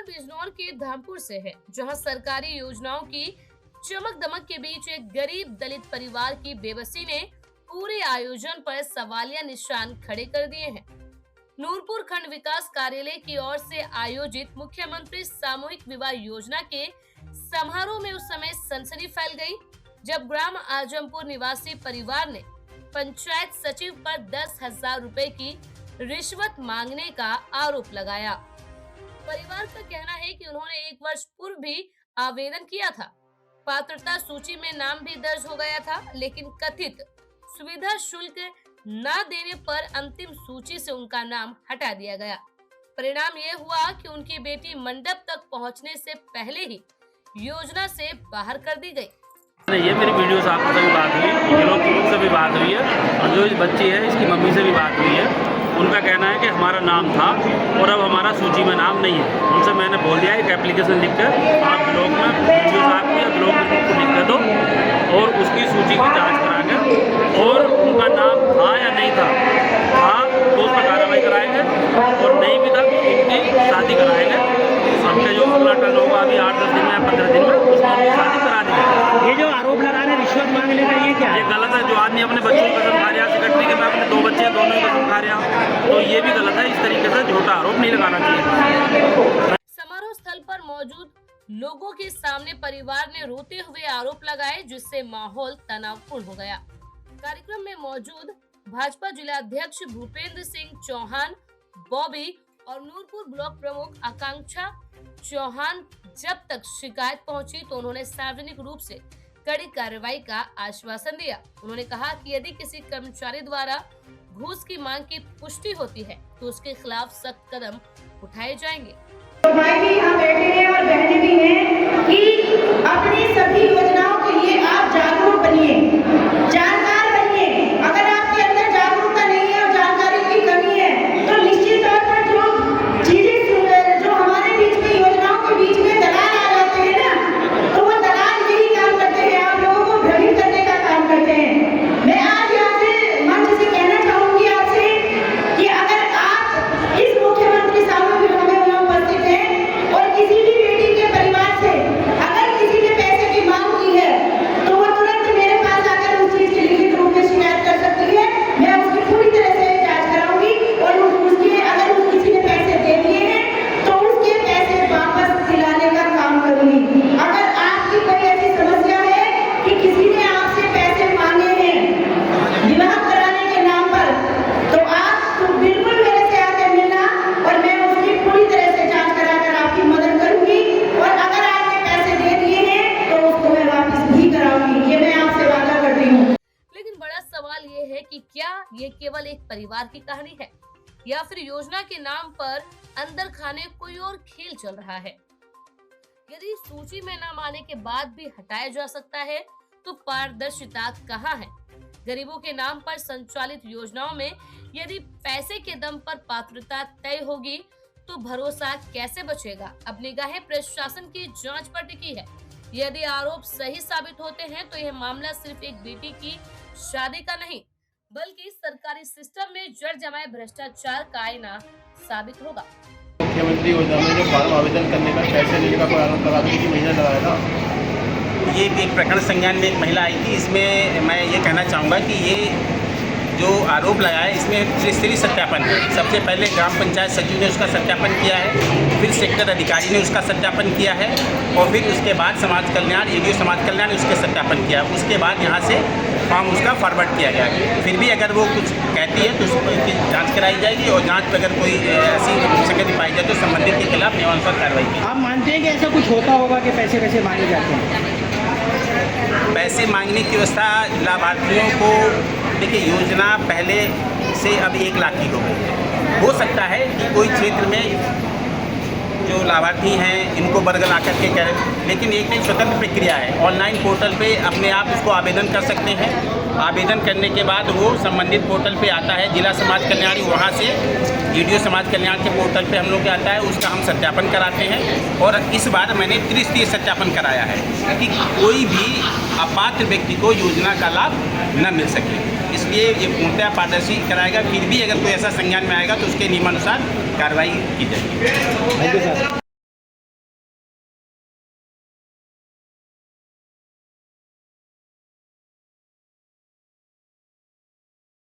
बिजनौर के धामपुर से है, जहां सरकारी योजनाओं की चमक दमक के बीच एक गरीब दलित परिवार की बेबसी ने पूरे आयोजन पर सवालिया निशान खड़े कर दिए हैं। नूरपुर खंड विकास कार्यालय की ओर से आयोजित मुख्यमंत्री सामूहिक विवाह योजना के समारोह में उस समय सनसनी फैल गई, जब ग्राम आजमपुर निवासी परिवार ने पंचायत सचिव पर 10,000 रुपए की रिश्वत मांगने का आरोप लगाया। परिवार का कहना है कि उन्होंने 1 वर्ष पूर्व भी आवेदन किया था, पात्रता सूची में नाम भी दर्ज हो गया था, लेकिन कथित सुविधा शुल्क न देने पर अंतिम सूची से उनका नाम हटा दिया गया। परिणाम ये हुआ कि उनकी बेटी मंडप तक पहुंचने से पहले ही योजना से बाहर कर दी गई। ये मेरी वीडियो से आपसे भी बात हुई, लोग से भी बात हुई है, और जो इस बच्ची है इसकी मम्मी से भी बात हुई है। उनका कहना है कि हमारा नाम था और अब हमारा सूची में नाम नहीं है। उनसे मैंने बोल दिया एक एप्लीकेशन लिखकर आप ब्लॉक में वीडियो साहब या ब्लॉक को लिख कर दो और उसकी सूची की जांच कराएंगे, और उनका नाम था या नहीं था तो उस पर कार्रवाई कराएंगे, और नहीं भी था तो उनकी शादी कराएंगे। हमसे जो अगला टर्न होगा अभी 8-10 दिन में या 15 दिन में उसमें उनकी शादी करा दी। ये जो आरोप लगा रहे रिश्वत मांगने का, ये क्या है? ये गलत है। जो आदमी अपने बच्चों को कसम खा रहा है, सेक्रेटरी के मैं अपने 2 बच्चे दोनों ही कसम खा रहा, तो ये भी गलत है। इस तरीके से झूठा आरोप नहीं लगाना चाहिए। समारोह स्थल पर मौजूद लोगों के सामने परिवार ने रोते हुए आरोप लगाए, जिससे माहौल तनावपूर्ण हो गया। कार्यक्रम में मौजूद भाजपा जिलाध्यक्ष भूपेंद्र सिंह चौहान, बॉबी और नूरपुर ब्लॉक प्रमुख आकांक्षा चौहान जब तक शिकायत पहुंची तो उन्होंने सार्वजनिक रूप से कड़ी कार्रवाई का आश्वासन दिया। उन्होंने कहा कि यदि किसी कर्मचारी द्वारा घूस की मांग की पुष्टि होती है तो उसके खिलाफ सख्त कदम उठाए जाएंगे। भाई भी यहाँ बैठे हैं और बहनें भी हैं कि अपनी सभी योजनाओं के लिए आप जागरूक बनिए, जानकार बनिए। अगर आपके अंदर जागरूकता नहीं है और जानकारी की कमी है तो निश्चित तौर पर जो चीजें जो हमारे बीच में योजनाओं के बीच में दलाल आ जाते हैं ना, तो वो दलाल यही काम करते हैं, आप लोगों को भ्रमित करने का काम करते हैं। मैं आज यहाँ से मंच से कहना चाहूंगी आपसे कि अगर आप इस मुख्यमंत्री सामूहिक विवाह में उपस्थित हैं और किसी भी बेटी के परिवार से अगर किसी ने पैसे की मांग की है तो वो तुरंत मेरे पास आकर उस चीज की लिखित रूप में शिकायत कर सकती है। मैं उसकी पूरी तरह से जांच कराऊंगी और उसके अगर किसी ने पैसे दे दिए हैं तो उसके पैसे वापस दिलाने का काम करूंगी। अगर आपकी कोई ऐसी समस्या है कि किसी ने आपसे पैसे मांगे हैं विवाह कराने के नाम पर, तो आप तो बिल्कुल मेरे से आकर मिलना और मैं उसकी पूरी तरह से जांच कराकर आपकी मदद करूंगी, और अगर आपने पैसे दे दिए हैं तो उसको मैं वापस भी कराऊंगी। ये मैं आपसे वादा कर रही हूँ। लेकिन बड़ा सवाल ये है कि क्या ये केवल एक परिवार की कहानी है या फिर योजना के नाम पर अंदर खाने कोई और खेल चल रहा है। यदि सूची में नाम आने के बाद भी हटाया जा सकता है तो पारदर्शिता कहाँ है? गरीबों के नाम पर संचालित योजनाओं में यदि पैसे के दम पर पात्रता तय होगी तो भरोसा कैसे बचेगा? अब निगाहें प्रशासन की जांच पर टिकी है। यदि आरोप सही साबित होते हैं तो यह मामला सिर्फ एक बेटी की शादी का नहीं बल्कि सरकारी सिस्टम में जड़ जमाए भ्रष्टाचार का आईना साबित होगा। मुख्यमंत्री योजना में जो फॉर्म आवेदन करने का पैसे लेने का कोई आरोप लगा दी महिला लगाया था। ये एक प्रकरण संज्ञान में एक महिला आई थी। इसमें मैं ये कहना चाहूँगा कि ये जो आरोप लगाया है इसमें त्रिस्तरीय सत्यापन है। सबसे पहले ग्राम पंचायत सचिव ने उसका सत्यापन किया है, फिर सेक्टर अधिकारी ने उसका सत्यापन किया है, और फिर उसके बाद समाज कल्याण एडीओ समाज कल्याण ने उसके सत्यापन किया। उसके बाद यहाँ से फॉर्म उसका फॉरवर्ड किया गया। फिर भी अगर वो कुछ कहती है तो उसकी जाँच कराई जाएगी, और जाँच में अगर कोई ऐसी संगति पाई जाए तो संबंधित के खिलाफ नियमानुसार कार्रवाई की। आप मानते हैं कि ऐसा कुछ होता होगा कि पैसे कैसे मांगे जाते हैं? पैसे मांगने की व्यवस्था लाभार्थियों को, देखिए योजना पहले से अब 1 लाख की हो गई है। हो सकता है कि कोई क्षेत्र में जो लाभार्थी हैं इनको वर्ग ला करके करें, लेकिन एक स्वतंत्र प्रक्रिया है। ऑनलाइन पोर्टल पे अपने आप उसको आवेदन कर सकते हैं। आवेदन करने के बाद वो संबंधित पोर्टल पे आता है, जिला समाज कल्याणी, वहाँ से एडीओ समाज कल्याण के पोर्टल पे हम लोग के आता है, उसका हम सत्यापन कराते हैं। और इस बार मैंने त्रिस्तरीय सत्यापन कराया है कि कोई भी अपात्र व्यक्ति को योजना का लाभ न मिल सके, इसलिए ये पूर्णतः पारदर्शी कराएगा। फिर भी अगर कोई ऐसा संज्ञान में आएगा तो उसके नियमानुसार कार्रवाई की जाएगी।